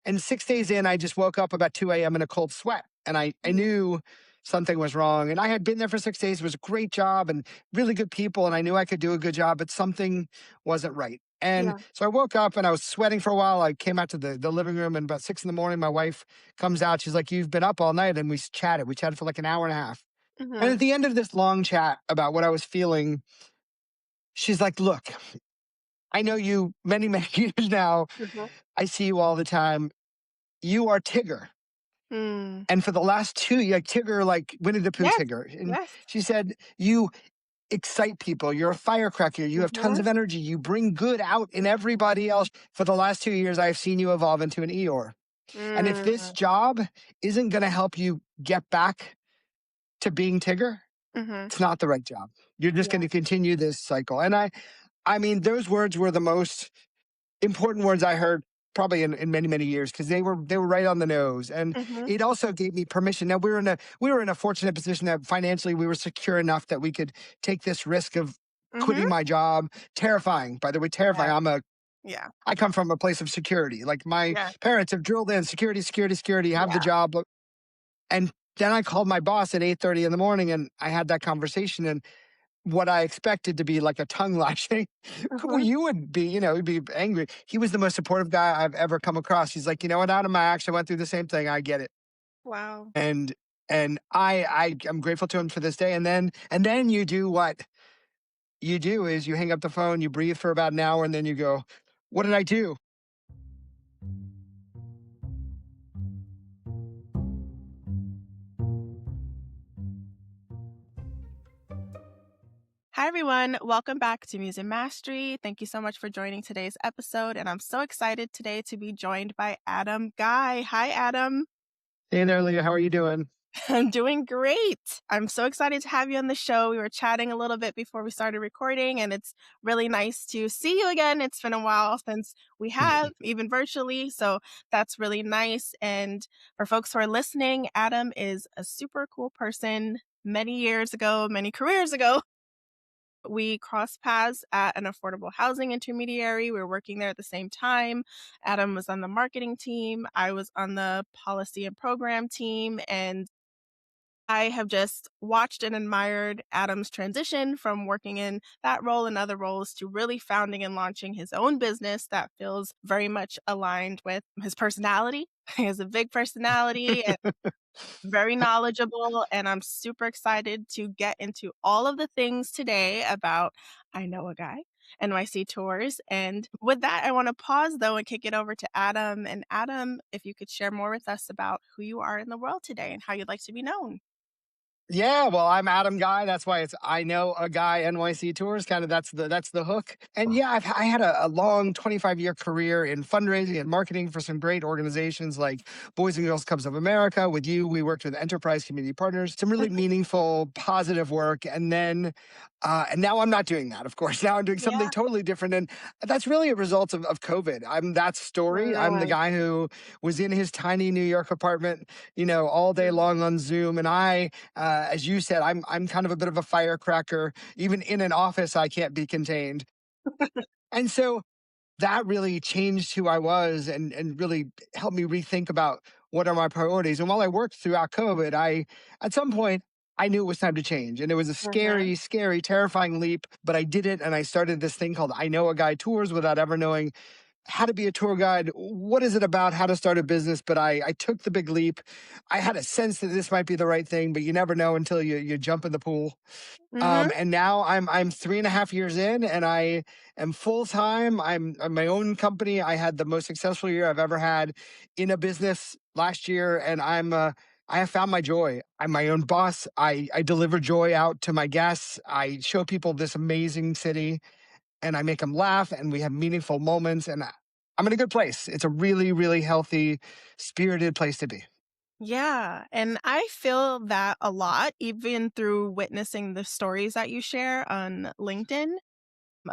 And 6 days in, I just woke up about 2 a.m. in a cold sweat. And I Mhm. knew something was wrong. And I had been there for 6 days. It was a great job and really good people. And I knew I could do a good job, but something wasn't right. And Yeah. so I woke up and I was sweating for a while. I came out to the living room, and about 6 in the morning, my wife comes out. She's like, "You've been up all night." And we chatted. We chatted for like an hour and a half. And Mhm. at the end of this long chat about what I was feeling, she's like, "Look, I know you many, many years now. Mhm. I see you all the time. You are Tigger. Mm. And for the last 2 like Tigger, like Winnie the Pooh Yes. Tigger." And Yes. she said, "You excite people. You're a firecracker. You have tons Mhm. of energy. You bring good out in everybody else. For the last 2 years, I've seen you evolve into an Eeyore. And if this Mm. job isn't going to help you get back to being Tigger, Mhm. it's not the right job. You're just going Yeah. to continue this cycle." And I mean, those words were the most important words I heard probably in many, many years, because they were right on the nose. And Mhm. it also gave me permission. Now we were in a fortunate position that financially we were secure enough that we could take this risk of Mhm. quitting my job. Terrifying, by the way, terrifying. Yeah. Yeah. I come from a place of security. Like my Yeah. parents have drilled in security, security, security, have the Yeah. job. And then I called my boss at 8:30 in the morning, and I had that conversation. And what I expected to be like a tongue lashing, well, Mhm. you would be, you'd be angry. He was the most supportive guy I've ever come across. He's like, "You know what, Adam, I actually went through the same thing. I get it." Wow. And I am grateful to him for this day. And then you do what you do is you hang up the phone, you breathe for about an hour, and then you go, "What did I do?" Hi, everyone. Welcome back to Music Mastery. Thank you so much for joining today's episode. And I'm so excited today to be joined by Adam Guy. Hi, Adam. Hey there, Leah. How are you doing? I'm doing great. I'm so excited to have you on the show. We were chatting a little bit before we started recording, and it's really nice to see you again. It's been a while since we have, even virtually. So that's really nice. And for folks who are listening, Adam is a super cool person. Many years ago, many careers ago, we crossed paths at an affordable housing intermediary. We were working there at the same time. Adam was on the marketing team. I was on the policy and program team. And I have just watched and admired Adam's transition from working in that role and other roles to really founding and launching his own business that feels very much aligned with his personality. He has a big personality, very knowledgeable, and I'm super excited to get into all of the things today about I Know a Guy, NYC Tours. And with that, I want to pause though and kick it over to Adam. And Adam, if you could share more with us about who you are in the world today and how you'd like to be known. Yeah, well, I'm Adam Guy. That's why it's I Know a Guy NYC Tours. Kind of that's the hook. And yeah, I had a long 25-year career in fundraising and marketing for some great organizations like Boys and Girls Clubs of America. With you, we worked with Enterprise Community Partners. Some really meaningful, positive work. And now I'm not doing that. Of course, now I'm doing something Yeah. totally different. And that's really a result of COVID. I'm that story. I'm the Mm, guy who was in his tiny New York apartment, all day mm, long on Zoom. And as you said, I'm kind of a bit of a firecracker. Even in an office, I can't be contained. And so that really changed who I was, and really helped me rethink about what are my priorities. And while I worked throughout COVID, at some point, I knew it was time to change. And it was a mhm. scary, scary, terrifying leap, but I did it. And I started this thing called I Know a Guy Tours without ever knowing how to be a tour guide. What is it about how to start a business? But I took the big leap. I had a sense that this might be the right thing, but you never know until you jump in the pool. Mhm. And now I'm 3.5 years in, and I am full time. I'm my own company. I had the most successful year I've ever had in a business last year, and I have found my joy. I'm my own boss. I deliver joy out to my guests. I show people this amazing city, and I make them laugh, and we have meaningful moments. And I'm in a good place. It's a really, really healthy, spirited place to be. Yeah, and I feel that a lot, even through witnessing the stories that you share on LinkedIn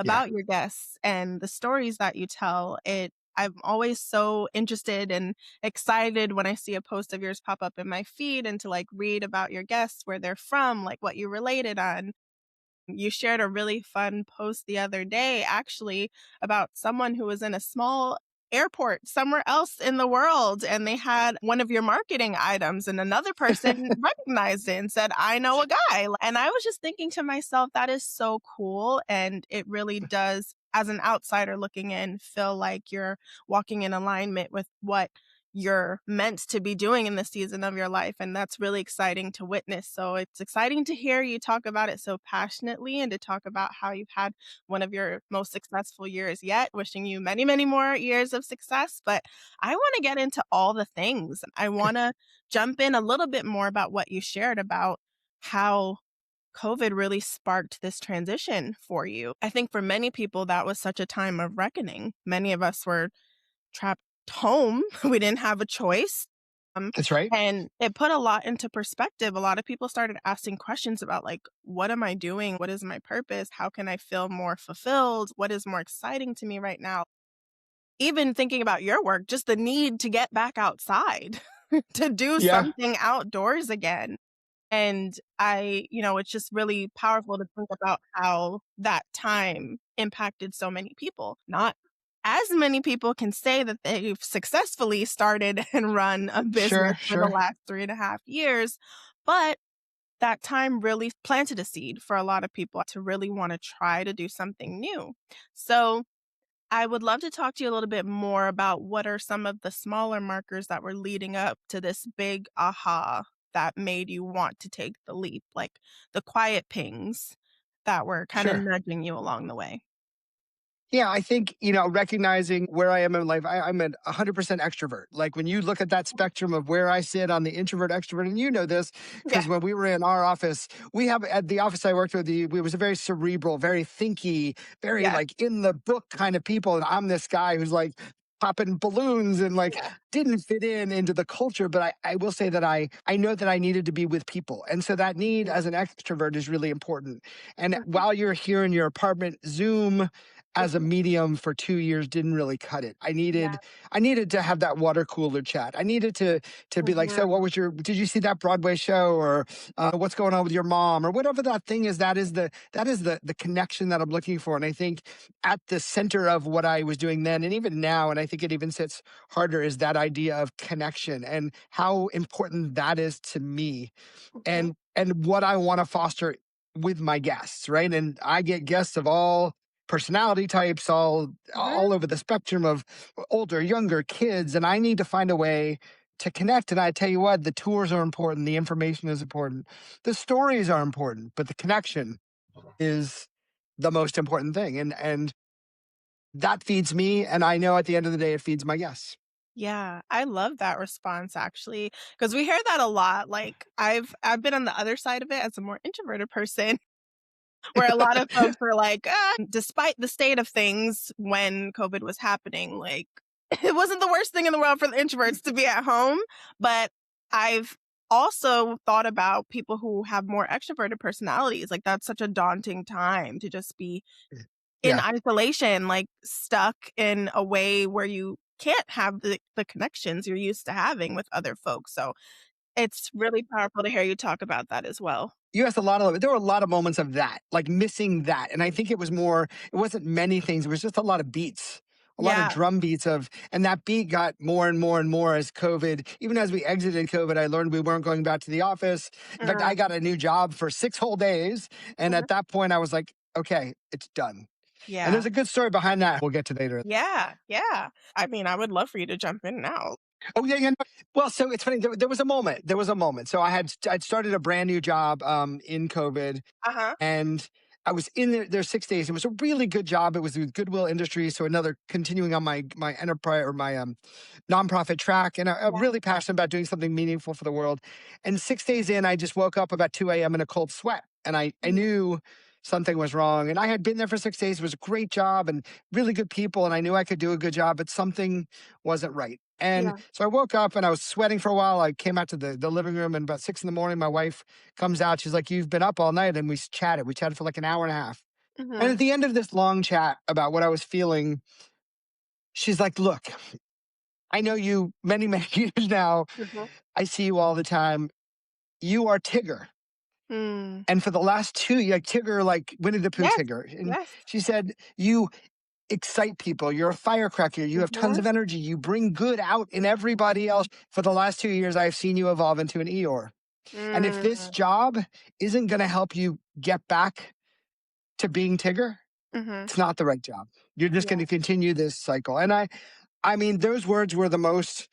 Yeah. about your guests and the stories that you tell. I'm always so interested and excited when I see a post of yours pop up in my feed and to like read about your guests, where they're from, like what you related on. You shared a really fun post the other day, actually, about someone who was in a small airport somewhere else in the world and they had one of your marketing items and another person recognized it and said, I know a guy. And I was just thinking to myself, that is so cool. And it really does, as an outsider looking in, feel like you're walking in alignment with what you're meant to be doing in the season of your life. And that's really exciting to witness. So it's exciting to hear you talk about it so passionately and to talk about how you've had one of your most successful years yet. Wishing you many, many more years of success. But I want to get into all the things. I want to jump in a little bit more about what you shared about how COVID really sparked this transition for you. I think for many people, that was such a time of reckoning. Many of us were trapped home. We didn't have a choice. Um, That's right. and it put a lot into perspective. A lot of people started asking questions about, like, what am I doing? What is my purpose? How can I feel more fulfilled? What is more exciting to me right now? Even thinking about your work, just the need to get back outside, to do Yeah, something outdoors again. And it's just really powerful to think about how that time impacted so many people. Not as many people can say that they've successfully started and run a business sure, for the sure. last 3.5 years, but that time really planted a seed for a lot of people to really want to try to do something new. So I would love to talk to you a little bit more about what are some of the smaller markers that were leading up to this big aha that made you want to take the leap, like the quiet pings that were kind of Sure. nudging you along the way. Yeah, I think, recognizing where I am in life, I'm a 100% extrovert. Like when you look at that spectrum of where I sit on the introvert extrovert, and you know this Yeah. because when we were in our office, we have at the office I worked with, we was a very cerebral, very thinky, very Yeah. like in the book kind of people. And I'm this guy who's like popping balloons and like Yeah. didn't fit in into the culture. But I will say that I know that I needed to be with people. And so that need Mhm. as an extrovert is really important. And Mhm. while you're here in your apartment, Zoom as a Mhm. medium for 2 years didn't really cut it. I Yeah. needed I needed to have that water cooler chat. I needed to be like, "So what Mhm. was your did you see that Broadway show?" Or, "What's going on with your mom?" Or whatever that thing is, that is the connection that I'm looking for, and I think at the center of what I was doing then and even now, and I think it even sits harder, is that idea of connection and how important that is to me Mhm. and what I want to foster with my guests, right? And I get guests of all personality types, all Mhm. over the spectrum of older, younger, kids, and I need to find a way to connect. And I tell you what, the tours are important, the information is important, the stories are important, but the connection is the most important thing. And that feeds me, and I know at the end of the day, it feeds my guests. Yeah, I love that response actually, because we hear that a lot. Like I've been on the other side of it as a more introverted person. Where a lot of folks were like, despite the state of things when COVID was happening, like, it wasn't the worst thing in the world for the introverts to be at home, but I've also thought about people who have more extroverted personalities, like, that's such a daunting time to just be in Yeah. isolation, like, stuck in a way where you can't have the connections you're used to having with other folks, so it's really powerful to hear you talk about that as well. You asked a lot of there were a lot of moments of that, like missing that. And I think it wasn't many things, it was just a lot of beats, a lot of Yeah. drum beats of, and that beat got more and more and more as COVID, even as we exited COVID, I learned we weren't going back to the office. In fact, I Mm, got a new job for 6 whole days. And mhm. at that point, I was like, okay, it's done. And there's Yeah. a good story behind that we'll get to later. Yeah, yeah. I mean, I would love for you to jump in now. Oh yeah, yeah. No. Well, so it's funny. There was a moment. There was a moment. So I'd started a brand new job in COVID, Uh-huh. and I was in there 6 days. It was a really good job. It was with Goodwill Industries, so another continuing on my enterprise or my nonprofit track, and I'm Yeah. really passionate about doing something meaningful for the world. And 6 days in, I just woke up about 2 a.m. in a cold sweat, and I Mhm. knew something was wrong. And I had been there for 6 days. It was a great job and really good people, and I knew I could do a good job, but something wasn't right. And Yeah. so I woke up and I was sweating for a while. I came out to the living room, and about 6 in the morning, my wife comes out. She's like, "You've been up all night." And we chatted. We chatted for like an hour and a half. And at Mhm. the end of this long chat about what I was feeling, she's like, "Look, I know you many, many years now. Mhm. I see you all the time. You are Tigger. Mm. And for the last 2 like Tigger, like Winnie the Pooh Yes. Tigger." And Yes. she said, "You." excite people. You're a firecracker. You have tons Mhm. of energy. You bring good out in everybody else. For the last 2 years, I've seen you evolve into an Eeyore. And if this Mm. job isn't going to help you get back to being Tigger, Mhm. it's not the right job. You're just going Yeah. to continue this cycle. And I mean, those words were the most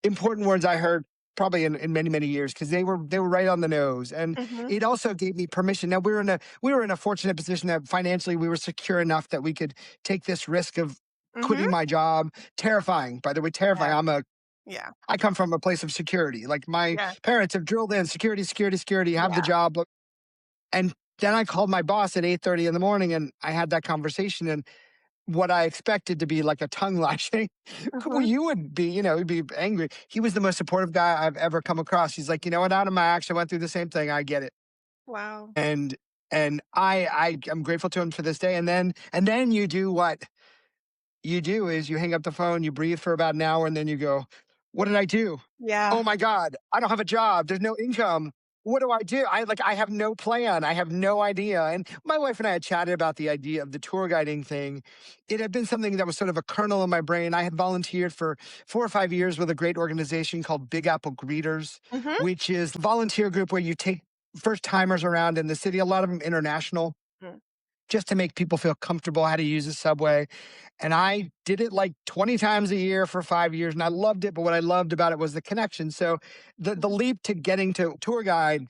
important words I heard probably in many, many years because they were right on the nose. And Mhm. it also gave me permission. Now we were in a fortunate position that financially we were secure enough that we could take this risk of Mhm. quitting my job. Terrifying, by the way, terrifying. Yeah. Yeah. I come from a place of security. Like my Yeah. parents have drilled in security, security, security, have the Yeah. job. And then I called my boss at 8:30 in the morning and I had that conversation. And what I expected to be like a tongue lashing, well, Mhm. you would be, you'd be angry. He was the most supportive guy I've ever come across. He's like, you know what, Adam, I actually went through the same thing. I get it. Wow. And I'm grateful to him for this day. And then you do what you do is you hang up the phone, you breathe for about an hour, and then you go, what did I do? Yeah. Oh my God, I don't have a job. There's no income. What do I do? I have no plan. I have no idea. And my wife and I had chatted about the idea of the tour guiding thing. It had been something that was sort of a kernel in my brain. I had volunteered for 4 or 5 years with a great organization called Big Apple Greeters, Mhm. which is a volunteer group where you take first timers around in the city, a lot of them international, Mm. just to make people feel comfortable how to use the subway. And I did it like 20 times a year for 5 years and I loved it. But what I loved about it was the connection. So the Mhm. leap to getting to tour guide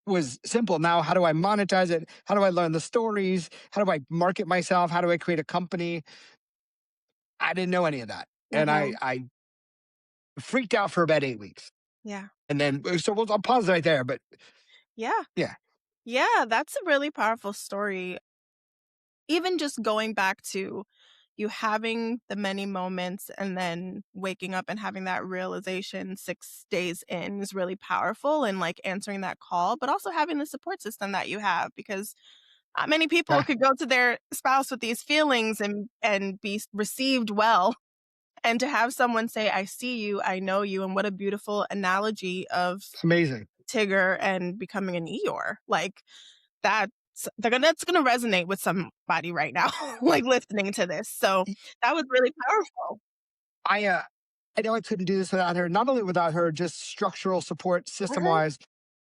was simple. Now, how do I monetize it? How do I learn the stories? How do I market myself? How do I create a company? I didn't know any of that. And I, Mhm. I freaked out for about 8 weeks. Yeah. And then, so I'll pause right there. But Yeah. yeah, Yeah, that's a really powerful story. Even just going back to you having the many moments and then waking up and having that realization 6 days in is really powerful and, like, answering that call, but also having the support system that you have because not many people yeah, could go to their spouse with these feelings and be received well, and to have someone say, "I see you, I know you," and what a beautiful analogy of it's amazing. Tigger and becoming an Eeyore. Like, that's that's gonna resonate with somebody right now, like, listening to this. So, that was really powerful. I, uh, I know I couldn't do this without her, not only without her, just structural support system Mhm, wise,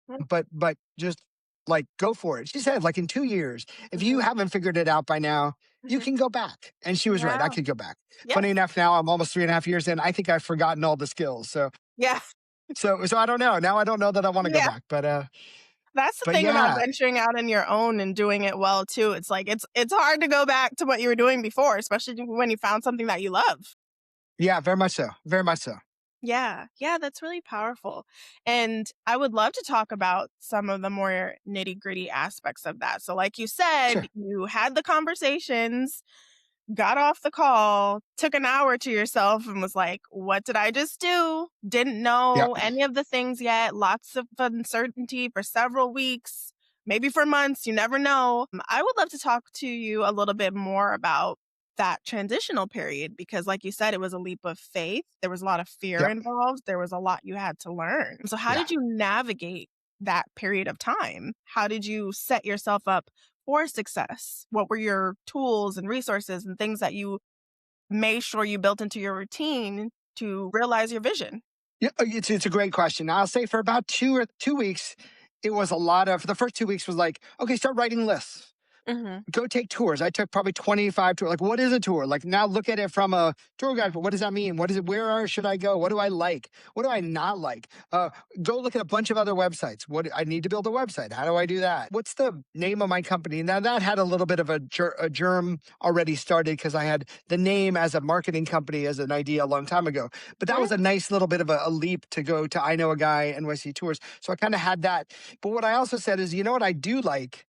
mm, but just like go for it. She said, like in 2 years, if you mhm, haven't figured it out by now, you mhm. can go back. And she was right. I Yeah. could go back. Yep. Funny enough, now I'm almost 3.5 years in. I think I've forgotten all the skills. So Yeah. so I don't know. Now I don't know that I want to go Yeah. back. That's the But thing about yeah. venturing out on your own and doing it well too. It's like it's hard to go back to what you were doing before, especially when you found something that you love. Yeah, very much so. Very much so. Yeah, yeah, that's really powerful. And I would love to talk about some of the more nitty-gritty aspects of that. So like you said, Sure. you had the conversations, got off the call, took an hour to yourself and was like, "What did I just do?" Didn't Yeah. know any of the things yet, lots of uncertainty for several weeks, maybe for months, you never know. I would love to talk to you a little bit more about that transitional period because like you said, it was a leap of faith. There was a lot of fear Yeah. involved. There was a lot you had to learn. So how Yeah. did you navigate that period of time? How did you set yourself up for success? What were your tools and resources and things that you made sure you built into your routine to realize your vision? Yeah, it's a great question. I'll say for about 2 weeks, it was a lot of the first 2 weeks was like, okay, start writing lists. Mhm. Go take tours. I took probably 25 tours. Like, what is a tour? Like, now look at it from a tour guide. But what does that mean? What is it? Should I go? What do I like? What do I not like? Go look at a bunch of other websites. What I need to build a website. How do I do that? What's the name of my company? Now that had a little bit of a germ already started because I had the name as a marketing company as an idea a long time ago. But that Mhm. was a nice little bit of a leap to go to I know a guy NYC tours. So I kind of had that. But what I also said is, you know what I do like?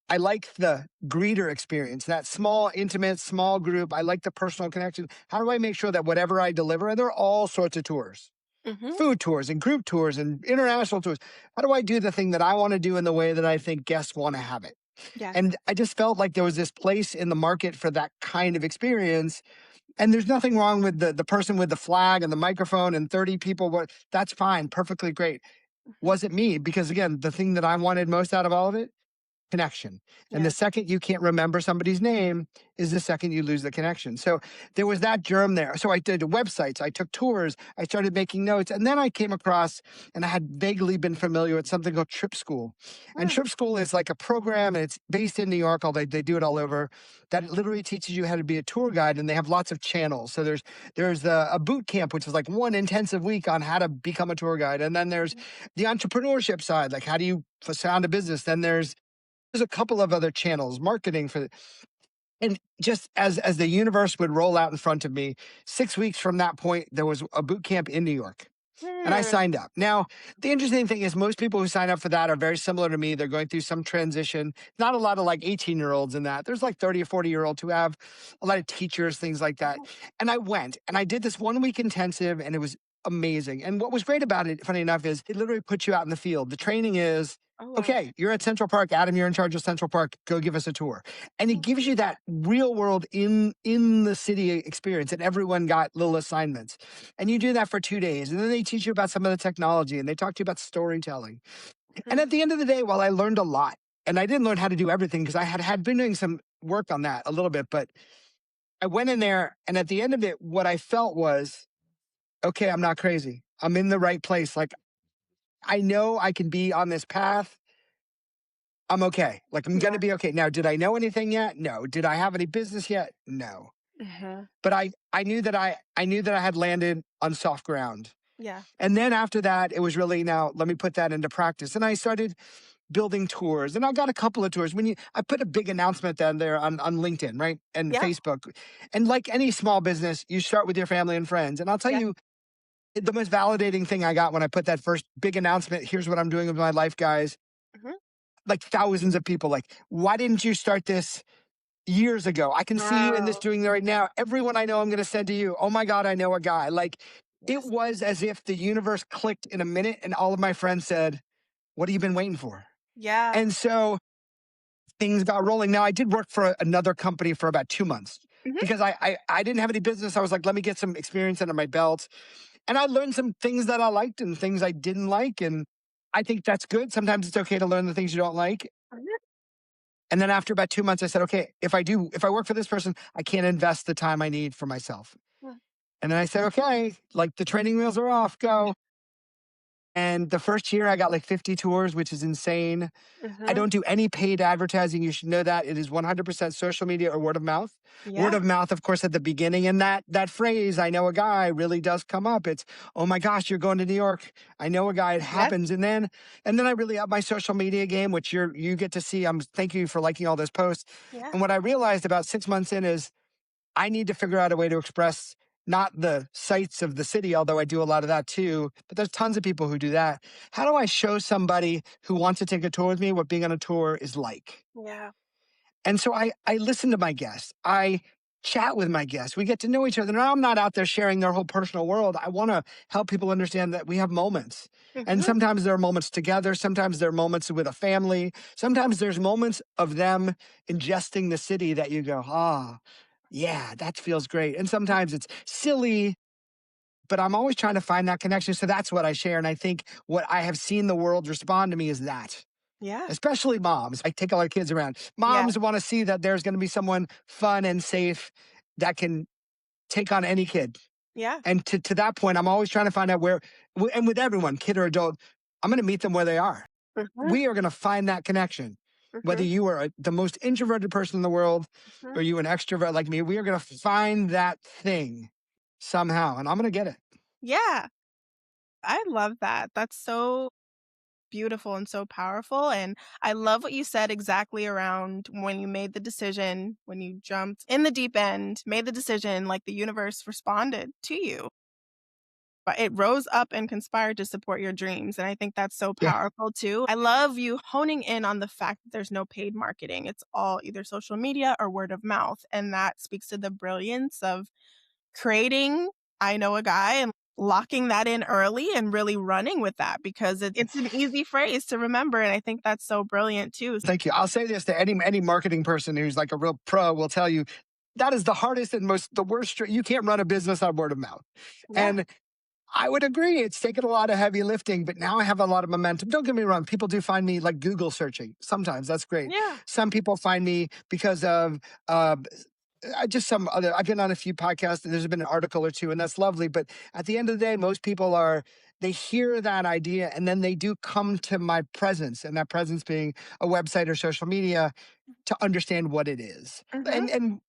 I like the greeter experience, that small, intimate, small group. I like the personal connection. How do I make sure that whatever I deliver, and there are all sorts of tours, Mhm. food tours and group tours and international tours. How do I do the thing that I want to do in the way that I think guests want to have it? Yeah. And I just felt like there was this place in the market for that kind of experience. And there's nothing wrong with the person with the flag and the microphone and 30 people. That's fine, perfectly great. Mhm. Was it me? Because again, the thing that I wanted most out of all of it connection. And the Yeah. second you can't remember somebody's name is the second you lose the connection. So there was that germ there. So I did websites, I took tours, I started making notes. And then I came across, and I had vaguely been familiar with something called Trip School. And Mm. Trip School is like a program, and it's based in New York, although they do it all over, that literally teaches you how to be a tour guide. And they have lots of channels. So there's a boot camp, which is like one intensive week on how to become a tour guide. And then there's Mhm. the entrepreneurship side, like how do you found a business. Then there's a couple of other channels, marketing for, and just as the universe would roll out in front of me, 6 weeks from that point, there was a boot camp in New York. And I Mm. signed up. Now, the interesting thing is, most people who sign up for that are very similar to me. They're going through some transition. Not a lot of like 18-year-olds in that. There's like 30 or 40-year-olds who have a lot of teachers, things like that. Mhm. And I went and I did this 1 week intensive, and it was amazing. And what was great about it, funny enough, is it literally puts you out in the field. The training is, Oh, wow. okay, you're at Central Park. Adam, you're in charge of Central Park. Go give us a tour. And it Mm. gives you that real world in the city experience. And everyone got little assignments. And you do that for 2 days. And then they teach you about some of the technology, and they talk to you about storytelling. And Mhm. at the end of the day, while I learned a lot, and I didn't learn how to do everything because I had been doing some work on that a little bit, but I went in there, and at the end of it, what I felt was, okay, I'm not crazy. I'm in the right place. Like, I know I can be on this path. I'm okay. Like, I'm going to Yeah. be okay. Now, did I know anything yet? No. Did I have any business yet? No. Mhm. But I knew that I knew that I had landed on soft ground. Yeah. And then after that, it was really, now let me put that into practice. And I started building tours, and I got a couple of tours. I put a big announcement down there on LinkedIn, right? And Yeah. Facebook. And like any small business, you start with your family and friends. And I'll tell Yeah. you, the most validating thing I got when I put that first big announcement, here's what I'm doing with my life, guys, Mhm. like thousands of people, like, why didn't you start this years ago? I can see you in this Wow. doing right now. Everyone I know, I'm going to send to you. Oh my God, I know a guy. Like, it Yes. was as if the universe clicked in a minute, and all of my friends said, what have you been waiting for? Yeah. And so things got rolling. Now, I did work for another company for about 2 months Mhm. because I didn't have any business. I was like, let me get some experience under my belt. And I learned some things that I liked and things I didn't like. And I think that's good. Sometimes it's okay to learn the things you don't like. Mhm. And then after about 2 months, I said, okay, if I work for this person, I can't invest the time I need for myself. Mm. And then I said, okay, like the training wheels are off, go. And the first year I got like 50 tours, which is insane. I Mhm. don't do any paid advertising. You should know that. It is 100% social media or word of mouth. Word Yeah. of mouth, of course, at the beginning. And that phrase, I know a guy, really does come up. It's, oh my gosh, you're going to New York. I know a guy. It Yep. happens. And then I really up my social media game, which you get to see. Thank you for liking all those posts. Yeah. And what I realized about 6 months in is I need to figure out a way to express not the sights of the city, although I do a lot of that too, but there's tons of people who do that. How do I show somebody who wants to take a tour with me what being on a tour is like? Yeah. And so I listen to my guests. I chat with my guests. We get to know each other. Now, I'm not out there sharing their whole personal world. I want to help people understand that we have moments. And Mhm. sometimes there are moments together. Sometimes there are moments with a family. Sometimes there's moments of them ingesting the city that you go, ah, yeah, that feels great. And sometimes it's silly, but I'm always trying to find that connection. So that's what I share. And I think what I have seen the world respond to me is that, Yeah. especially moms. I take a lot of kids around. Yeah. Moms want to see that there's going to be someone fun and safe that can take on any kid. Yeah. And to that point, I'm always trying to find out where, and with everyone, kid or adult, I'm going to meet them where they are. Mhm. We are going to find that connection. Whether Mhm. you are the most introverted person in the world Mhm. or you an extrovert like me, we are going to find that thing somehow, and I'm going to get it. Yeah. I love that. That's so beautiful and so powerful. And I love what you said exactly around when you made the decision, when you jumped in the deep end, made the decision, like the universe responded to you. But it rose up and conspired to support your dreams. And I think that's so Yeah. powerful too. I love you honing in on the fact that there's no paid marketing. It's all either social media or word of mouth. And that speaks to the brilliance of creating I know a guy and locking that in early and really running with that because it's an easy phrase to remember, and I think that's so brilliant too. Thank you. I'll say this to any marketing person who's like a real pro will tell you that is the hardest and the worst. You can't run a business on word of mouth. Yeah. And I would agree. It's taken a lot of heavy lifting, but now I have a lot of momentum. Don't get me wrong. People do find me like Google searching. Sometimes that's great. Yeah. Some people find me because of just some other. I've been on a few podcasts and there's been an article or two, and that's lovely. But at the end of the day, most people are, they hear that idea and then they do come to my presence, and that presence being a website or social media, to understand what it is. Mhm. And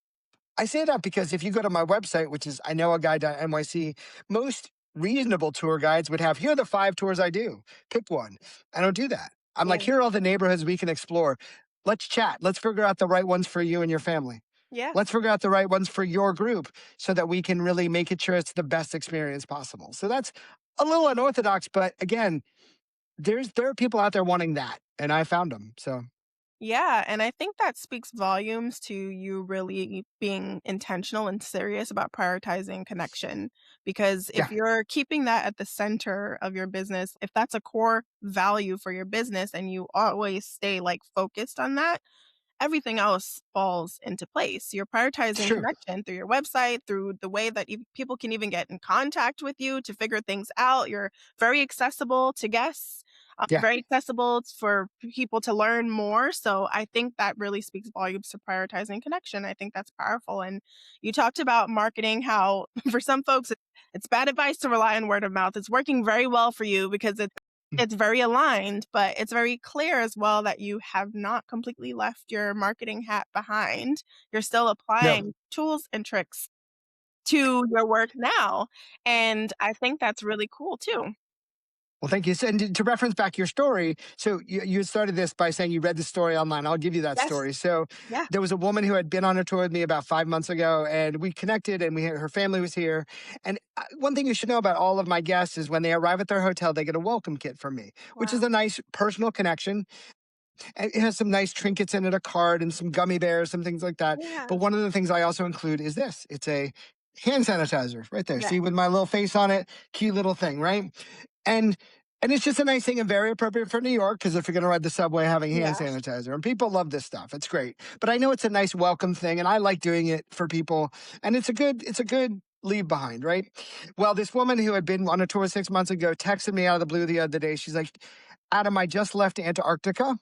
I say that because if you go to my website, which is I know a guy.nyc, most reasonable tour guides would have, here are the 5 tours I do. Pick one. I don't do that. I'm like, Yeah. here are all the neighborhoods we can explore. Let's chat. Let's figure out the right ones for you and your family. Yeah. Let's figure out the right ones for your group so that we can really make it sure it's the best experience possible. So that's a little unorthodox, but again, there are people out there wanting that, and I found them. So Yeah, and I think that speaks volumes to you really being intentional and serious about prioritizing connection. Because if yeah, you're keeping that at the center of your business, if that's a core value for your business and you always stay like focused on that, everything else falls into place. You're it's prioritizing true. connection through your website, through the way that people can even get in contact with you to figure things out. You're very accessible to guests, Yeah. very accessible for people to learn more. So I think that really speaks volumes to prioritizing connection. I think that's powerful. And you talked about marketing, how for some folks, it's bad advice to rely on word of mouth. It's working very well for you because it's very aligned, but it's very clear as well that you have not completely left your marketing hat behind. You're still No. applying tools and tricks to your work now, and I think that's really cool too. Well, thank you. So, and to reference back your story, so you started this by saying you read the story online. I'll give you that Yes. story. So Yeah. there was a woman who had been on a tour with me about 5 months ago, and we connected, and her family was here. And one thing you should know about all of my guests is when they arrive at their hotel, they get a welcome kit from me, which is Wow. a nice personal connection. And it has some nice trinkets in it, a card and some gummy bears, some things like that. Yeah. But one of the things I also include is this: it's a hand sanitizer right there. Yeah. See, with my little face on it, cute little thing, right? And and it's just a nice thing and very appropriate for New York because if you're going to ride the subway, having hand Yeah. sanitizer, and people love this stuff. It's great, but I know it's a nice welcome thing, and I like doing it for people, and it's a good leave behind, right? Well, this woman who had been on a tour 6 months ago texted me out of the blue the other day. She's like, Adam, I just left Antarctica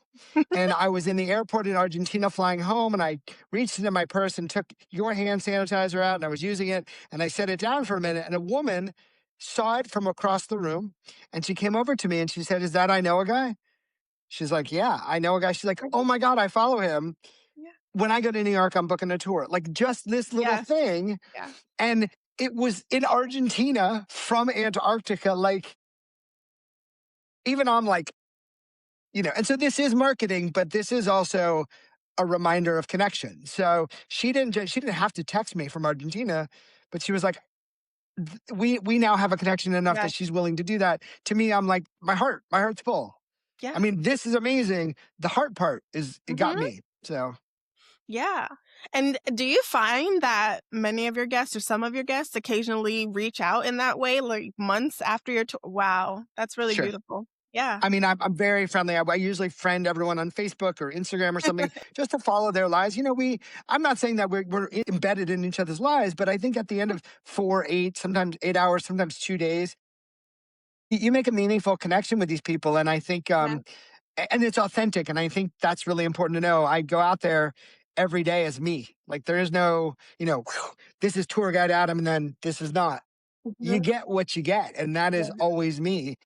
and I was in the airport in Argentina flying home, and I reached into my purse and took your hand sanitizer out, and I was using it, and I set it down for a minute, and a woman saw it from across the room, and she came over to me and she said, "Is that I know a guy?" She's like, "Yeah, I know a guy." She's like, "Oh Mhm. my god, I follow him. Yeah. When I go to New York, I'm booking a tour." Like just this little Yes. thing, Yeah. and it was in Argentina from Antarctica. Like even I'm like, and so this is marketing, but this is also a reminder of connection. So she didn't have to text me from Argentina, but she was like, we now have a connection enough that Yes. she's willing to do that. To me, I'm like, my heart's full. I Yeah. mean, this is amazing. The heart part is it got Mhm. me. So Yeah. And do you find that many of your guests or some of your guests occasionally reach out in that way, like months after your tour? Wow, that's really sure. beautiful. Yeah. I mean, I'm very friendly. I usually friend everyone on Facebook or Instagram or something just to follow their lives. I'm not saying that we're embedded in each other's lives, but I think at the end of 4, 8, sometimes 8 hours, sometimes 2 days, you make a meaningful connection with these people. And I think, Yeah. and it's authentic. And I think that's really important to know. I go out there every day as me. Like there is no, this is tour guide Adam, and then this is not. You Mhm. get what you get, and that is Yeah. always me.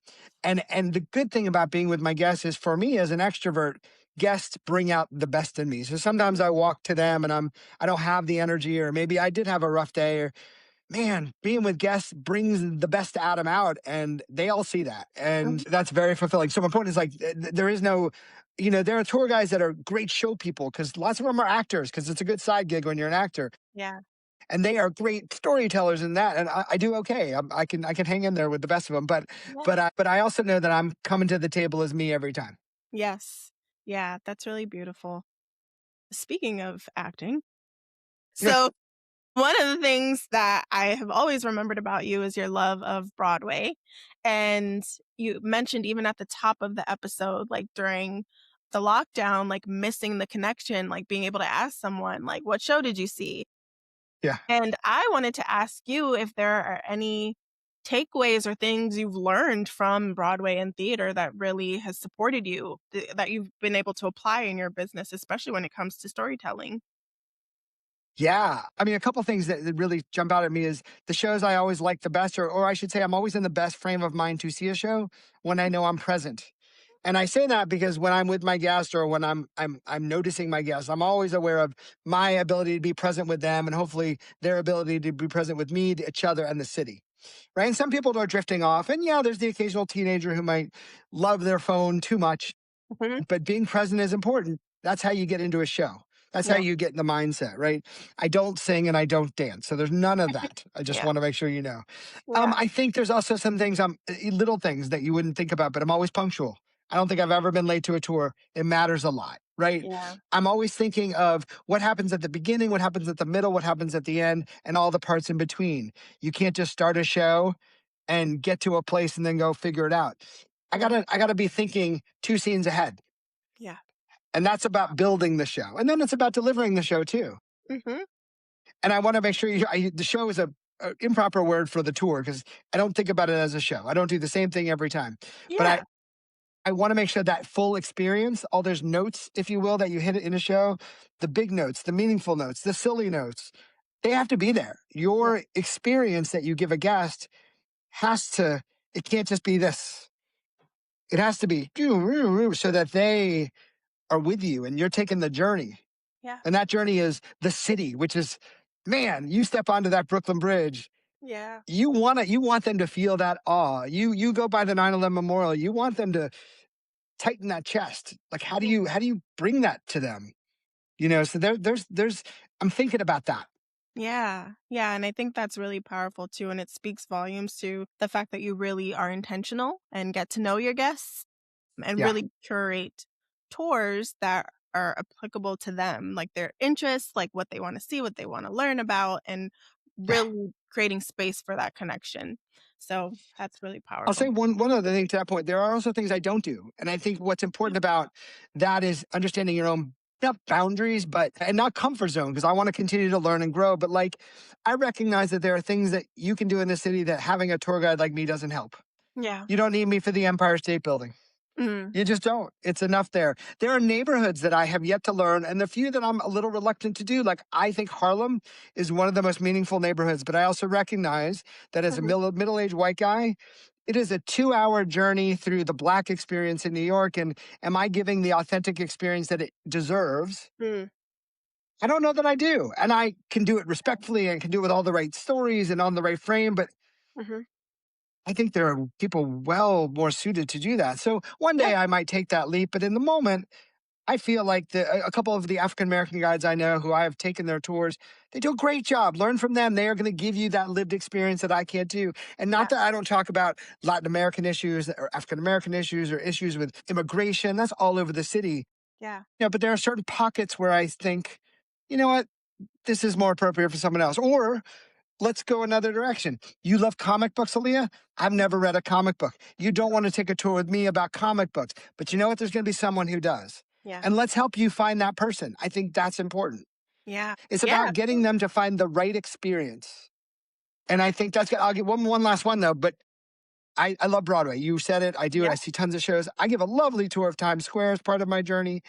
And the good thing about being with my guests is for me as an extrovert, guests bring out the best in me. So sometimes I walk to them and I don't have the energy, or maybe I did have a rough day, or man, being with guests brings the best Adam out, and they all see that. And Mhm. that's very fulfilling. So my point is like there is no, there are tour guys that are great show people because lots of them are actors because it's a good side gig when you're an actor, Yeah. and they are great storytellers in that, and I do okay. I can hang in there with the best of them, but Yeah. but I also know that I'm coming to the table as me every time. Yes. Yeah, that's really beautiful. Speaking of acting, Yeah, so one of the things that I have always remembered about you is your love of Broadway. And you mentioned even at the top of the episode, like during the lockdown, like missing the connection, like being able to ask someone, like, what show did you see? yeah, And I wanted to ask you if there are any takeaways or things you've learned from Broadway and theater that really has supported you, that you've been able to apply in your business, especially when it comes to storytelling? Yeah. I mean, a couple things that really jump out at me is the shows I always like the best, or I should say, I'm always in the best frame of mind to see a show when I know I'm present. And I say that because when I'm with my guest or when I'm noticing my guests, I'm always aware of my ability to be present with them and hopefully their ability to be present with me, each other, and the city. Right. And some people are drifting off. And yeah, there's the occasional teenager who might love their phone too much, Mhm. but being present is important. That's how you get into a show. That's how Yeah. you get in the mindset, right? I don't sing and I don't dance. So there's none of that. I just Yeah. want to make sure you know. Yeah. I think there's also some things, little things that you wouldn't think about, but I'm always punctual. I don't think I've ever been late to a tour. It matters a lot, right? Yeah. I'm always thinking of what happens at the beginning, what happens at the middle, what happens at the end, and all the parts in between. You can't just start a show and get to a place and then go figure it out. Yeah. I gotta be thinking two scenes ahead. Yeah. And that's about building the show. And then it's about delivering the show too. Mhm. And I want to make sure the show is a improper word for the tour because I don't think about it as a show. I don't do the same thing every time. But Yeah. I want to make sure that full experience, all those notes, if you will, that you hit it in a show, the big notes, the meaningful notes, the silly notes, they have to be there. Yeah. Your experience that you give a guest has to, it can't just be this. It has to be so that they are with you and you're taking the journey. Yeah. And that journey is the city, which is, man, you step onto that Brooklyn Bridge. Yeah. You want them to feel that awe. You go by the 9/11 memorial. You want them to tighten that chest. Like how do you bring that to them? You know, so there's I'm thinking about that. Yeah. Yeah. And I think that's really powerful too. And it speaks volumes to the fact that you really are intentional and get to know your guests and Yeah. really curate tours that are applicable to them, like their interests, like what they want to see, what they want to learn about, and Yeah. really creating space for that connection. So that's really I'll say powerful. one other thing to that point. There are also things I don't do. And I think what's important about that is understanding your own not boundaries, but and not comfort zone, because I want to continue to learn and grow. But like I recognize that there are things that you can do in the city that having a tour guide like me doesn't help. Yeah. You don't need me for the Empire State Building. Mm. You just don't. It's enough there. There are neighborhoods that I have yet to learn, and the few that I'm a little reluctant to do. Like I think Harlem is one of the most meaningful neighborhoods, but I also recognize that as a Mhm. middle-aged white guy, it is a 2-hour journey through the Black experience in New York. And am I giving the authentic experience that it deserves? Mm. I don't know that I do. And I can do it respectfully and can do it with all the right stories and on the right frame, but Mhm. I think there are people well more suited to do that. So one Yeah. day I might take that leap, but in the moment, I feel like a couple of the African American guides I know who I have taken their tours, they do a great job. Learn from them. They are going to give you that lived experience that I can't do. And not Yeah. that I don't talk about Latin American issues or African American issues or issues with immigration. That's all over the city. Yeah. Yeah, but there are certain pockets where I think, you know what, this is more appropriate for someone else. Or let's go another direction. You love comic books, Aaliyah? I've never read a comic book. You don't want to take a tour with me about comic books, but you know what? There's going to be someone who does. Yeah. And let's help you find that person. I think that's important. Yeah. It's Yeah. about getting them to find the right experience. And I think that's good. I'll get one last one though, but I love Broadway. You said it. I do it. Yeah. I see tons of shows. I give a lovely tour of Times Square as part of my journey.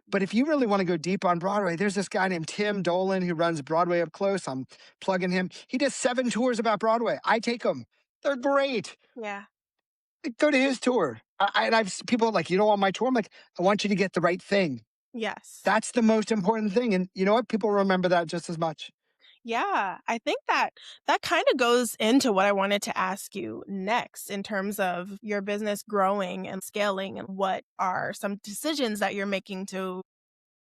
But if you really want to go deep on Broadway, there's this guy named Tim Dolan who runs Broadway Up Close. I'm plugging him. He does 7 tours about Broadway. I take them. They're great. Yeah. Go to his tour. And people are like, you don't want my tour? I'm like, I want you to get the right thing. Yes. That's the most important thing. And you know what? People remember that just as much. Yeah, I think that that kind of goes into what I wanted to ask you next in terms of your business growing and scaling, and what are some decisions that you're making to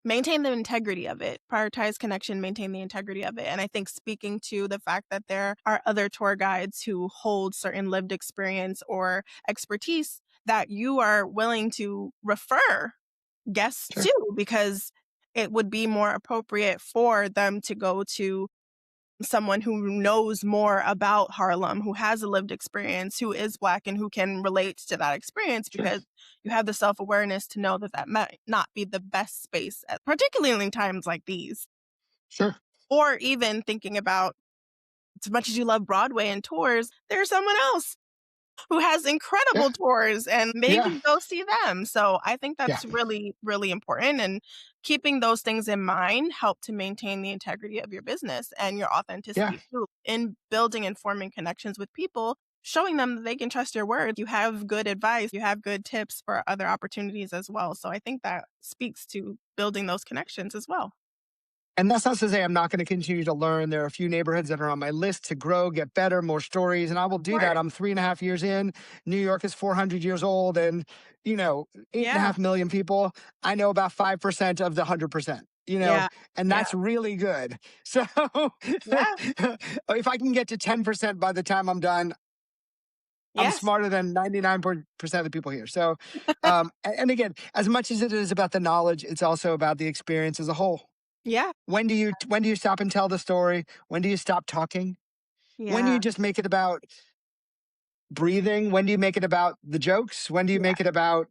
maintain the integrity of it, prioritize connection, maintain the integrity of it. And I think speaking to the fact that there are other tour guides who hold certain lived experience or expertise that you are willing to refer guests Sure. to, because it would be more appropriate for them to go to someone who knows more about Harlem, who has a lived experience, who is Black, and who can relate to that experience, Sure. because you have the self-awareness to know that that might not be the best space, particularly in times like these. Sure. Or even thinking about as much as you love Broadway and tours, there's someone else who has Yeah. incredible tours and Yeah. maybe go see them. So I think Yeah. that's really, really important. And keeping those things in mind help to maintain the integrity of your business and your Yeah. authenticity too in building and forming connections with people, showing them that they can trust your word. You have good advice, you have good tips for other opportunities as well. So I think that speaks to building those connections as well. And that's not to say I'm not going to continue to learn. There are a few neighborhoods that are on my list to grow, get better, more stories, and I will Of do that. course. I'm 3.5 years in. New York is 400 years old, and eight and a Yeah. half million people. I know about 5% of the 100%. Yeah. And Yeah. that's really good. So Yeah. if I can get to 10% by the time I'm done, I'm Yes. smarter than 99% of the people here. So, and again, as much as it is about the knowledge, it's also about the experience as a whole. Yeah. When do you stop and tell the story? When do you stop talking? When do you Yeah. just make it about breathing? When do you make it about the jokes? When do you Yeah. make it about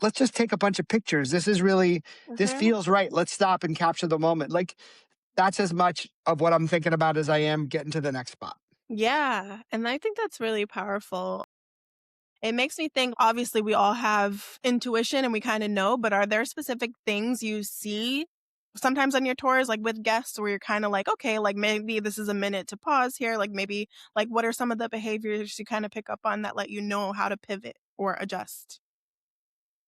let's just take a bunch of pictures? This Mhm. feels right. Let's stop and capture the moment. Like that's as much of what I'm thinking about as I am getting to the next spot. Yeah, and I think that's really powerful. It makes me think, obviously, we all have intuition and we kinda know, but are there specific things you see sometimes on your tours, like, with guests where you're kinda like, "Okay, like, maybe this is a minute to pause here," like, maybe like, what are some of the behaviors you kinda pick up on that let you know how to pivot or adjust?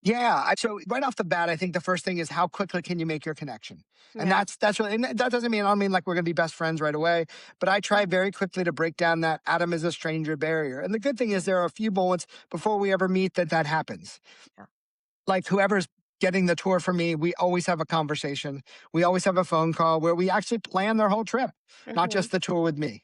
Yeah. So right off the bat, I think the first thing is how quickly can you make your connection, and Yeah. that's really and that doesn't mean I don't mean like we're going to be best friends right away, but I try Mhm. very quickly to break down that Adam is a stranger barrier. And the good thing is there are a few moments before we ever meet that happens. Yeah. Like whoever's getting the tour for me, we always have a conversation. We always have a phone call where we actually plan their whole trip, not Mhm. just the tour with me.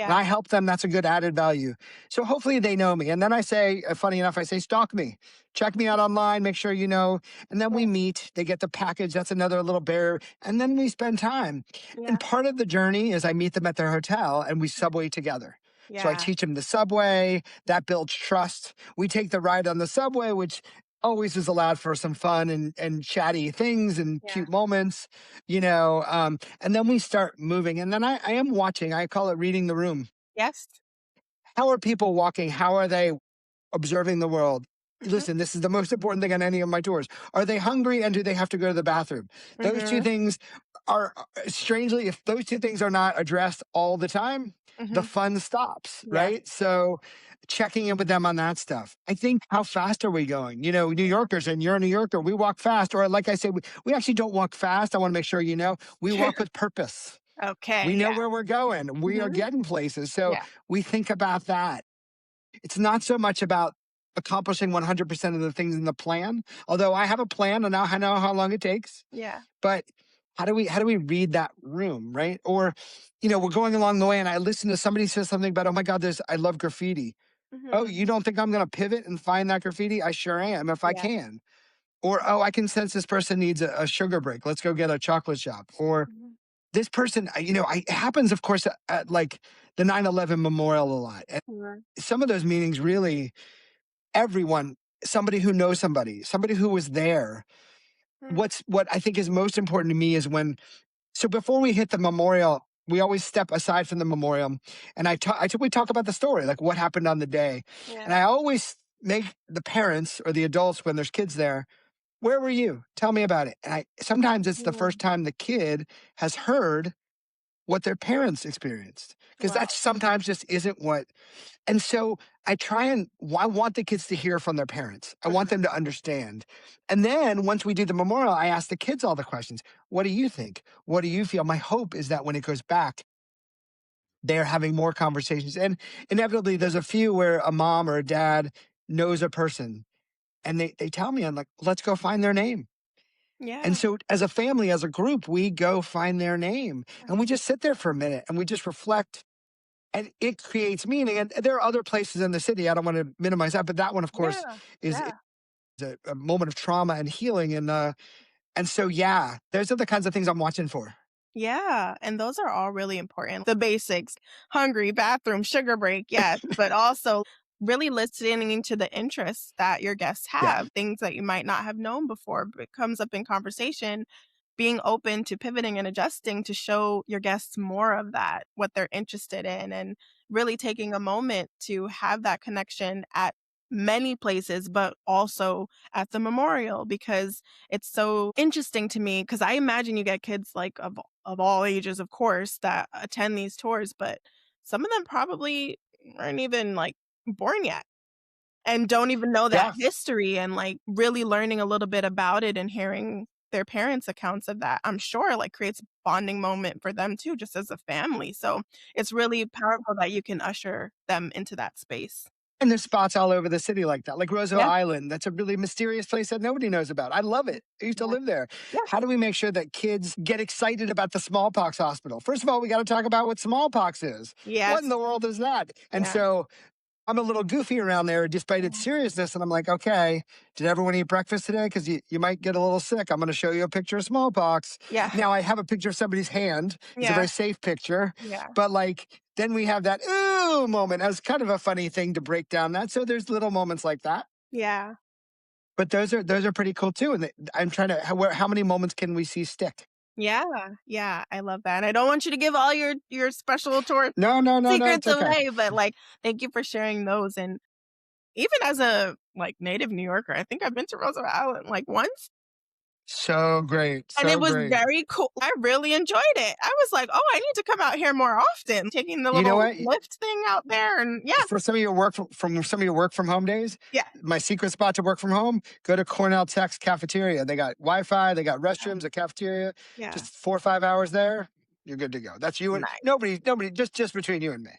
And Yeah. I help them. That's a good added value. So hopefully they know me. And then I say, funny enough, I say, stalk me, check me out online, make sure you know. And then we Yeah. meet. They get the package. That's another little barrier. And then we spend time. And Yeah. part of the journey is I meet them at their hotel and we subway together. So I Yeah. teach them the subway. That builds trust. We take the ride on the subway, which always is allowed for some fun and chatty things and Yeah. cute moments, and then we start moving. And then I am watching, I call it reading the room. Yes. How are people walking? How are they observing the world? Mhm. Listen, this is the most important thing on any of my tours. Are they hungry and do they have to go to the bathroom? Those two Mhm. things are strangely, if those two things are not addressed all the time, the Mhm. fun stops, Yes. right? So checking in with them on that stuff. I think how fast are we going? New Yorkers, and you're a New Yorker, we walk fast. Or like I say, we actually don't walk fast. I want to make sure we walk with purpose. We Okay, know yeah. where we're going. We are Mhm. getting places. So Yeah. we think about that. It's not so much about accomplishing 100% of the things in the plan, although I have a plan and now I know how long it takes. Yeah. But how do we read that room, right? Or, we're going along the way and I listen to somebody says something about, oh my God, I love graffiti. Oh, Mhm. you don't think I'm going to pivot and find that graffiti? I sure am if I Yeah. can. Or, oh, I can sense this person needs a sugar break. Let's go get a chocolate shop. Or Mhm. this person, it happens, of course, at like the 9/11 memorial a lot. And Mhm. some of those meetings really, everyone, somebody who was there. Mm. What I think is most important to me is so before we hit the memorial, we always step aside from the memorial, and we talk about the story, like what happened on the day, Yeah. and I always make the parents or the adults when there's kids there. Where were you? Tell me about it. And I sometimes it's the first Mhm. time the kid has heard what their parents experienced because Wow. that sometimes just isn't what. And so I want the kids to hear from their parents. I want Mhm. them to understand. And then once we do the memorial, I ask the kids all the questions. What do you think? What do you feel? My hope is that when it goes back, they're having more conversations. And inevitably, there's a few where a mom or a dad knows a person and they tell me, I'm like, let's go find their name. And Yeah. so, as a family, as a group, we go find their name and we Mhm. just sit there for a minute and we just reflect, and it creates meaning. And there are other places in the city. I don't want to minimize that, but that one, of course, Yeah. is Yeah. a moment of trauma and healing. And so, yeah, those are the kinds of things I'm watching for. Yeah, and those are all really important. The basics, hungry, bathroom, sugar break, yes, but also really listening to the interests that your guests Yeah. have, things that you might not have known before, but it comes up in conversation. being open to pivoting and adjusting to show your guests more of that, what they're interested in, and really taking a moment to have that connection at many places, but also at the memorial because it's so interesting to me because I imagine you get kids like of all ages, of course, that attend these tours, but some of them probably aren't even like born yet and don't even know that Yeah. history and like really learning a little bit about it and hearing their parents' accounts of that, I'm sure like creates a bonding moment for them too, just as a family. So it's really powerful that you can usher them into that space. And there's spots all over the city like that, like Roosevelt Yeah, Island. That's a really mysterious place that nobody knows about. I love it. I used to yeah, live there. yeah. How do we make sure that kids get excited about the smallpox hospital? First of all, we got to talk about what smallpox is. What in Yes. the world is that? And Yeah. so I'm a little goofy around there despite its seriousness. And I'm like, okay, did everyone eat breakfast today? Because you might get a little sick. I'm going to show you a picture of smallpox. Yeah. Now, I have a picture of somebody's hand. It's a Yeah. very safe picture. Yeah. But like, then we have that ooh moment as kind of a funny thing to break down that. So there's little moments like that. Yeah. But those are pretty cool too. And I'm trying to, how many moments can we see stick? Yeah. Yeah. I love that. And I don't want you to give all your special tour No, no, no, no. It's secrets okay. away, but like thank you for sharing those. And even as a like native New Yorker, I think I've been to Roosevelt Island like once. So great. And it So was great. very cool. I really enjoyed it. I was like, "Oh, I need to come out here more often." Taking the You know little what? lift thing out there and yeah, For some of your from some of your work from home days, yeah, my secret spot to work from home, go to Cornell Tech's cafeteria. They got Wi-Fi, they got restrooms, a cafeteria. yeah. Just 4 or 5 hours there, you're good to go. That's you and Nice. nobody. Just between you and me.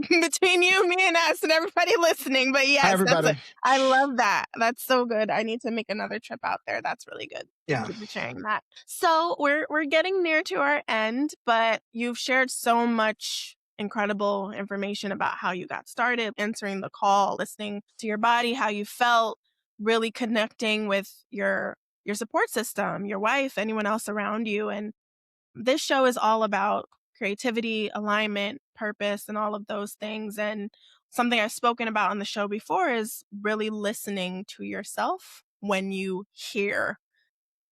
Between you, me, and us, and everybody listening. But Hi, yes, that's a everybody. I love that. That's so good. I need to make another trip out there. That's really good. Thank Yeah, you for sharing that. So we're getting near to our end, but you've shared so much incredible information about how you got started, answering the call, listening to your body, how you felt, really connecting with your support system, your wife, anyone else around you, and this show is all about creativity, alignment, purpose, and all of those things. And something I've spoken about on the show before is really listening to yourself when you hear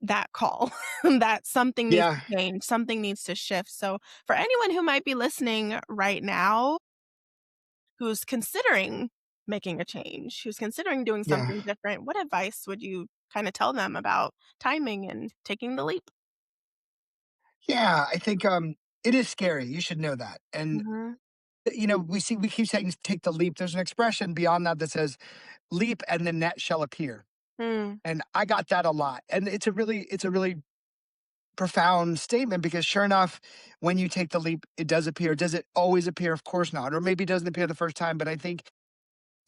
that call, that something needs yeah, to change, something needs to shift. So, for anyone who might be listening right now, who's considering making a change, who's considering doing yeah, something different, what advice would you kind of tell them about timing and taking the leap? yeah. I think it is scary. You should know that. And Hmm. we keep saying take the leap. There's an expression beyond that that says leap and the net shall appear. Mm, And I got that a lot. And it's a really profound statement because sure enough, when you take the leap, it does appear. Does it always appear? Of course not. Or maybe it doesn't appear the first time, but I think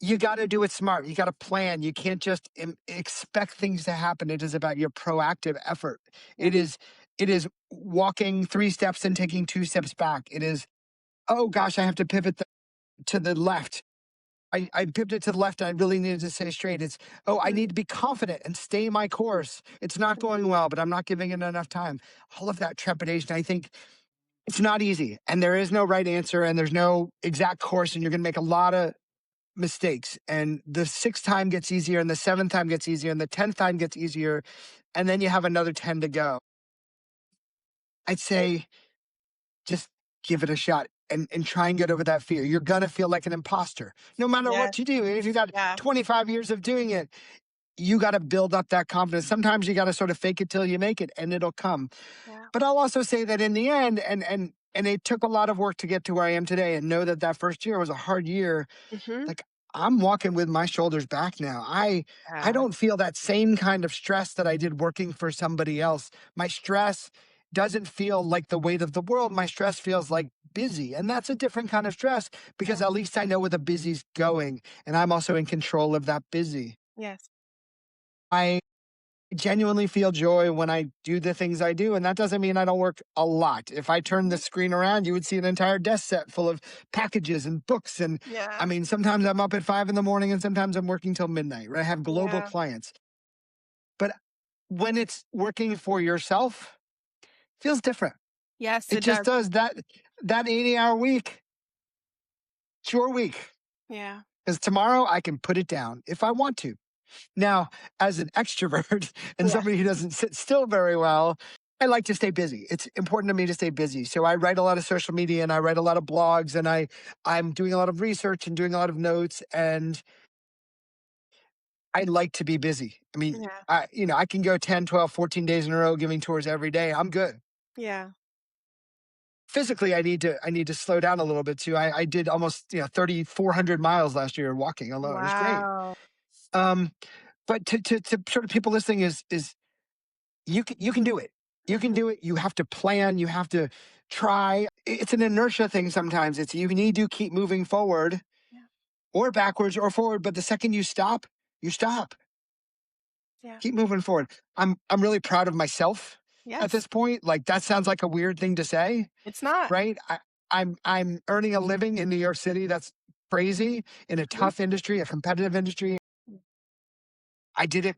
you got to do it smart. You got to plan. You can't just expect things to happen. It is about your proactive effort. yeah. It is walking 3 steps and taking 2 steps back. It is, oh gosh, I have to pivot to the left. I pivoted to the left and I really needed to stay straight. It's, oh, I need to be confident and stay my course. It's not going well, but I'm not giving it enough time. All of that trepidation, I think it's not easy. And there is no right answer and there's no exact course. And you're going to make a lot of mistakes. And the sixth time gets easier and the seventh time gets easier and the 10th time gets easier. And then you have another 10 to go. I'd say just give it a shot and try and get over that fear. You're going to feel like an imposter no matter Yes, what you do. If you got yeah, 25 years of doing it, you got to build up that confidence. Sometimes you got to sort of fake it till you make it and it'll come. yeah. But I'll also say that in the end, and it took a lot of work to get to where I am today and know that that first year was a hard year. Mhm. Like I'm walking with my shoulders back now. I Yeah, don't feel that same kind of stress that I did working for somebody else. My stress doesn't feel like the weight of the world. My stress feels like busy. And that's a different kind of stress because yeah, at least I know where the busy's going and I'm also in control of that busy. yes, I genuinely feel joy when I do the things I do. And that doesn't mean I don't work a lot. If I turn the mhm, screen around, you would see an entire desk set full of packages and books. And I yeah, mean, sometimes I'm up at 5 in the morning and sometimes I'm working till midnight, right? I have global yeah. clients. But when it's working for yourself, feels different. Yes, It it just does. does that 80-hour week, it's your week. Yeah, Because tomorrow I can put it down if I want to. Now, as an extrovert and Yeah. somebody who doesn't sit still very well, I like to stay busy. It's important to me to stay busy. So I write a lot of social media and I write a lot of blogs and I'm doing a lot of research and doing a lot of notes and I like to be busy. I mean, Yeah. I can go 10, 12, 14 days in a row giving tours every day. I'm good. Yeah. Physically, I need to slow down a little bit too. I did almost 3,400 miles last year walking alone. It was great. Wow. Um, but to sort of people listening is you can do it. You can Mhm. do it. You have to plan. You have to try. It's an inertia thing sometimes. It's you need to keep moving forward Yeah. or backwards or forward. But the second you stop, you stop. Yeah. Keep moving forward. I'm really proud of myself at Yes. this point. Like that sounds like a weird thing to say, It's not. right? I'm earning a living in New York City. That's crazy in a Mhm. tough industry, a competitive industry. I did it.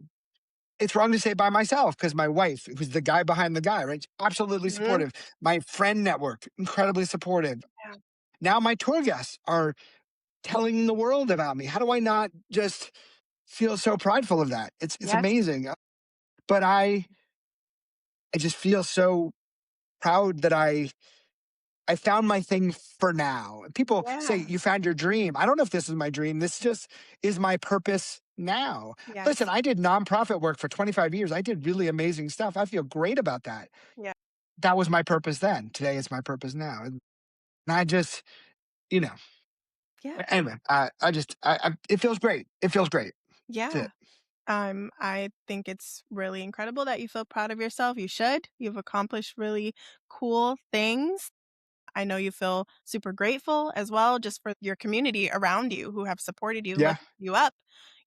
It's wrong to say by myself because my wife, who's the guy behind the guy, right? Absolutely Mhm. supportive. My friend network, incredibly supportive. Yeah. Now my tour guests are telling the world about me. How do I not just feel so prideful of that? It's Yes. amazing. But I just feel so proud that I found my thing for now. People say Yeah. you found your dream. I don't know if this is my dream. This just is my purpose now. Listen, Yes. I did nonprofit work for 25 years. I did really amazing stuff. I feel great about that. Yeah. That was my purpose then. Today is my purpose now. And I just, you know, Yeah. anyway, it feels great. It feels great. That's Yeah. it. I think it's really incredible that you feel proud of yourself. You should. You've accomplished really cool things. I know you feel super grateful as well just for your community around you who have supported you, Yeah. lifted you up,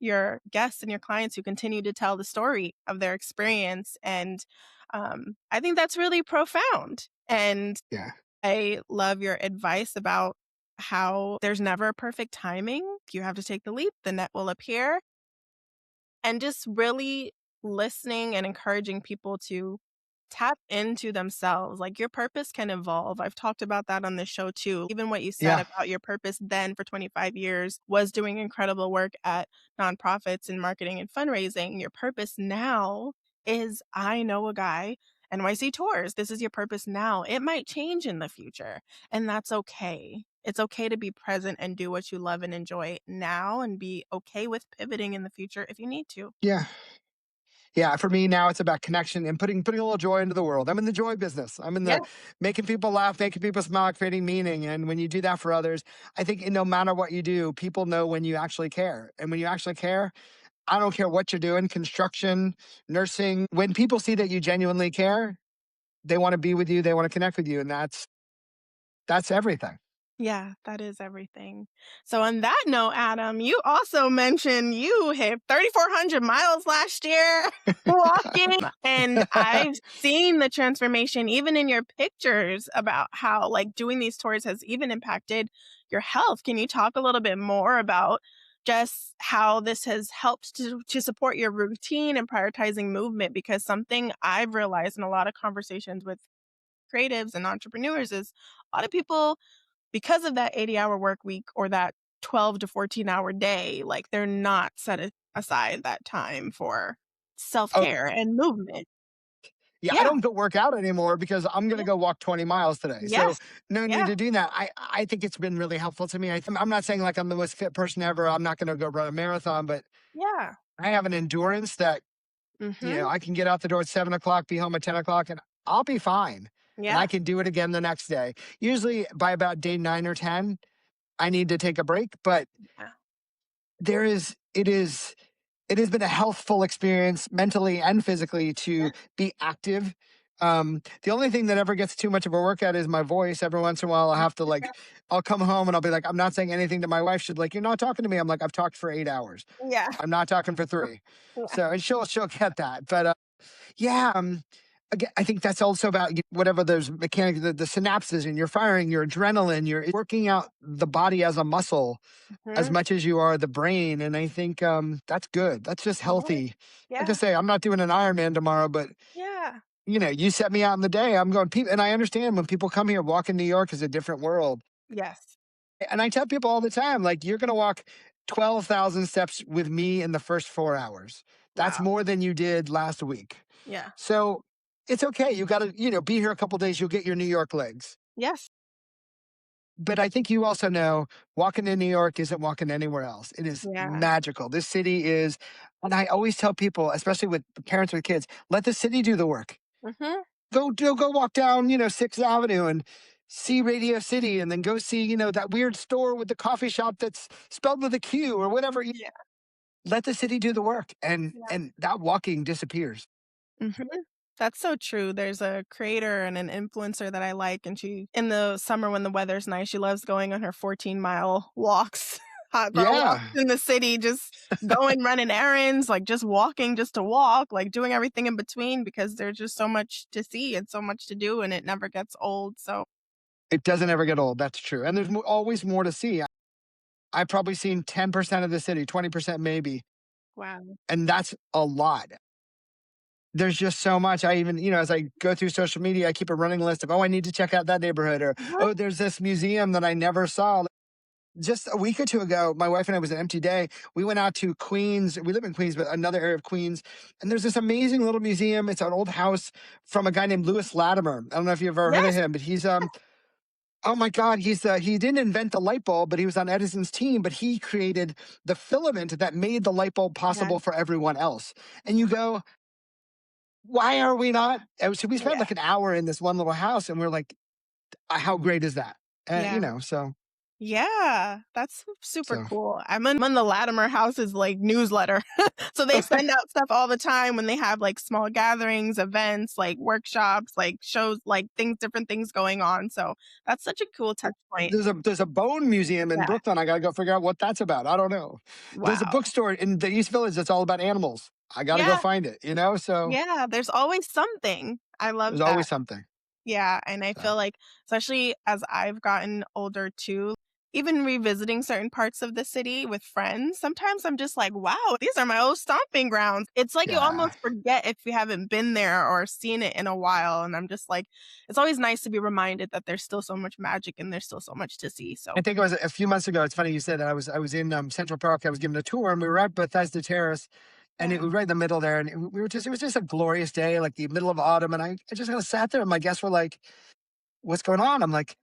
your guests and your clients who continue to tell the story of their experience. And I think that's really profound. And Yeah. I love your advice about how there's never a perfect timing. You have to take the leap, the net will appear, and just really listening and encouraging people to tap into themselves. Like your purpose can evolve. I've talked about that on this show too. Even what you said Yeah. about your purpose then for 25 years was doing incredible work at nonprofits and marketing and fundraising. Your purpose now is I know a guy, NYC tours. This is your purpose now. It might change in the future, and that's okay. It's okay to be present and do what you love and enjoy now and be okay with pivoting in the future if you need to. Yeah. Yeah, for me now it's about connection and putting a little joy into the world. I'm in the joy business. I'm in Yeah. the making people laugh, making people smile, creating meaning. And when you do that for others, I think no matter what you do, people know when you actually care. And when you actually care, I don't care what you're doing, construction, nursing. When people see that you genuinely care, they want to be with you, they want to connect with you, and that's everything. Yeah, that is everything. So on that note, Adam, you also mentioned you hit 3,400 miles last year walking, and I've seen the transformation even in your pictures about how like doing these tours has even impacted your health. Can you talk a little bit more about just how this has helped to support your routine and prioritizing movement? Because something I've realized in a lot of conversations with creatives and entrepreneurs is a lot of people because of that 80-hour work week or that 12 to 14-hour day, like, they're not aside that time for Oh, self-care and movement. yeah, I Yeah, don't go work out anymore because I'm going to yeah, go walk 20 miles today. So yes, no need yeah, to do that. I think it's been really helpful to me. I'm not saying like I'm the most fit person ever. I'm not going to go run a marathon, but yeah, I have an endurance that, mhm, I can get out the door at 7 o'clock, be home at 10 o'clock, and I'll be fine. And I yeah, can do it again the next day. Usually by about day 9 or 10, I need to take a break, but yeah, there is, it has been a healthful experience mentally and physically to yeah, be active. The only thing that ever gets too much of a workout is my voice. Every once in a while, I'll have to like, I'll come home and I'll be like, I'm not saying anything to my wife. She's like, you're not talking to me. I'm like, I've talked for 8 hours. yeah, I'm not talking for three. yeah, So, and she'll get that. But yeah, again, I think that's also about whatever those mechanics, the synapses, and you're firing your adrenaline. You're working out the body as a muscle as mhm, much as you are the brain. And I think that's good. That's just yeah, healthy. Like I yeah, say, I'm not doing an Ironman tomorrow, but yeah, you set me out in the day. I'm going, people, and I understand when people come here, walking New York is a different world. yes, And I tell people all the time, like, you're going to walk. 12,000 steps with me in the first 4 hours. That's Wow. more than you did last week. Yeah. So it's okay. You got to, be here a couple days. You'll get your New York legs. Yes. But I think you also know walking in New York isn't walking anywhere else. It is Yeah. magical. This city is, and I always tell people, especially with parents with kids, let the city do the work. Mhm. Go walk down, 6th Avenue and see Radio City, and then go see, that weird store with the coffee shop that's spelled with a Q or whatever. Yeah. Let the city do the work, and Yeah. that walking disappears. Mhm. That's so true. There's a creator and an influencer that I like, and she in the summer when the weather's nice, she loves going on her 14-mile walks, hot girl walks Yeah. in the city, just going running errands, like, just walking just to walk, like, doing everything in between because there's just so much to see and so much to do, and it never gets old, so It doesn't ever get old. That's true. And there's always more to see. I've probably seen 10% of the city, 20% maybe. wow. And that's a lot. There's just so much. I even, as I go through social media, I keep a running list of, oh, I need to check out that neighborhood, or, Uh-huh. oh, there's this museum that I never saw. Just a week or two ago, my wife and I, was an empty day. We went out to Queens. We live in Queens, but another area of Queens. And there's this amazing little museum. It's an old house from a guy named Lewis Latimer. I don't know if you've ever heard of Yes. him, but oh my God, he didn't invent the light bulb, but he was on Edison's team, but he created the filament that made the light bulb Yeah. possible for everyone else. And you go, why are we not? And so we spent Yeah. like an hour in this one little house, and we're like, how great is that? Yeah. So, Yeah, that's super so cool. I'm in the Latimer House's, like, newsletter. So they send out stuff all the time when they have, like, small gatherings, events, like, workshops, like, shows, like, different things going on, so that's such a cool touch point. there's a bone museum in Yeah. Brooklyn. I got to go figure out what that's about. I don't know. There's a Wow. bookstore in the East Village that's all about animals. I got to go Yeah, find it, so yeah, there's always something. I love there's that. always something. Yeah, and I So feel like, especially as I've gotten older too, even revisiting certain parts of the city with friends, sometimes I'm just like, wow, these are my old stomping grounds. It's like you yeah. almost forget if you haven't been there or seen it in a while. And I'm just like, it's always nice to be reminded that there's still so much magic and there's still so much to see. I So, think it was a few months ago. It's funny you said that. I was in Central Park. I was giving a tour, and we were at Bethesda Terrace, and yeah, it was right in the middle there. And it was just a glorious day, like the middle of autumn. And I just kind of sat there, and my guests were like, "What's going on?" I'm like,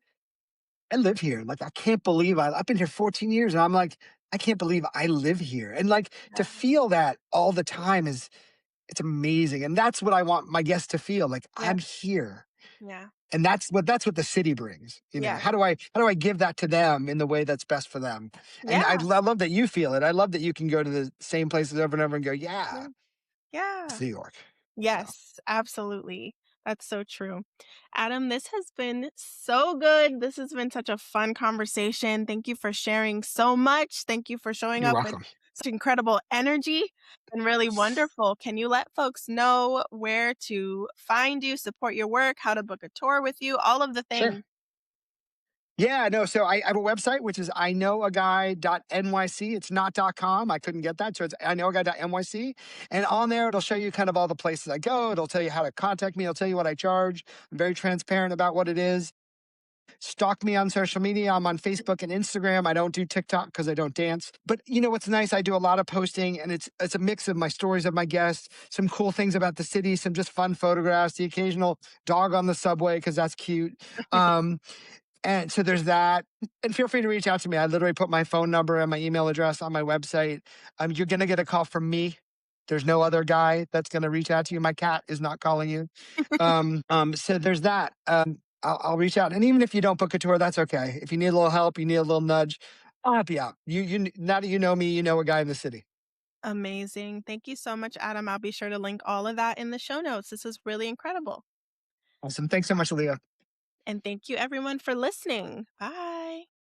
"I live here. Like, I can't believe I've been here 14 years." And I'm like, "I can't believe I live here." And like, to yeah, feel that all the time it's amazing. And that's what I want my guests to feel, like yeah, I'm here. yeah, And that's what the city brings. yeah, How do I give that to them in the way that's best for them? And yeah, I love that you feel it. I love that you can go to the same places over and over and go, yeah, yeah, yeah. it's New York. So Yes, absolutely. That's so true. Adam, this has been so good. This has been such a fun conversation. Thank you for sharing so much. Thank you for showing you're up with welcome. such incredible energy and really wonderful. Can you let folks know where to find you, support your work, how to book a tour with you, all of the Sure. things? Yeah, no. So I have a website, which is iknowaguy.nyc. It's not .com. I couldn't get that. So it's iknowaguy.nyc. And on there, it'll show you kind of all the places I go. It'll tell you how to contact me. It'll tell you what I charge. I'm very transparent about what it is. Stalk me on social media. I'm on Facebook and Instagram. I don't do TikTok because I don't dance. But what's nice? I do a lot of posting, and it's a mix of my stories of my guests, some cool things about the city, some just fun photographs, the occasional dog on the subway because that's cute. Um, and so there's that. And feel free to reach out to me. I literally put my phone number and my email address on my website. You're gonna get a call from me. There's no other guy that's gonna reach out to you. My cat is not calling you. So there's that. I'll reach out. And even if you don't book a tour, that's okay. If you need a little help, you need a little nudge, I'll help you out. Now that you know me, you know a guy in the city. Amazing. Thank you so much, Adam. I'll be sure to link all of that in the show notes. This is really incredible. Awesome. Thanks so much, Leah. And thank you everyone for listening. Bye.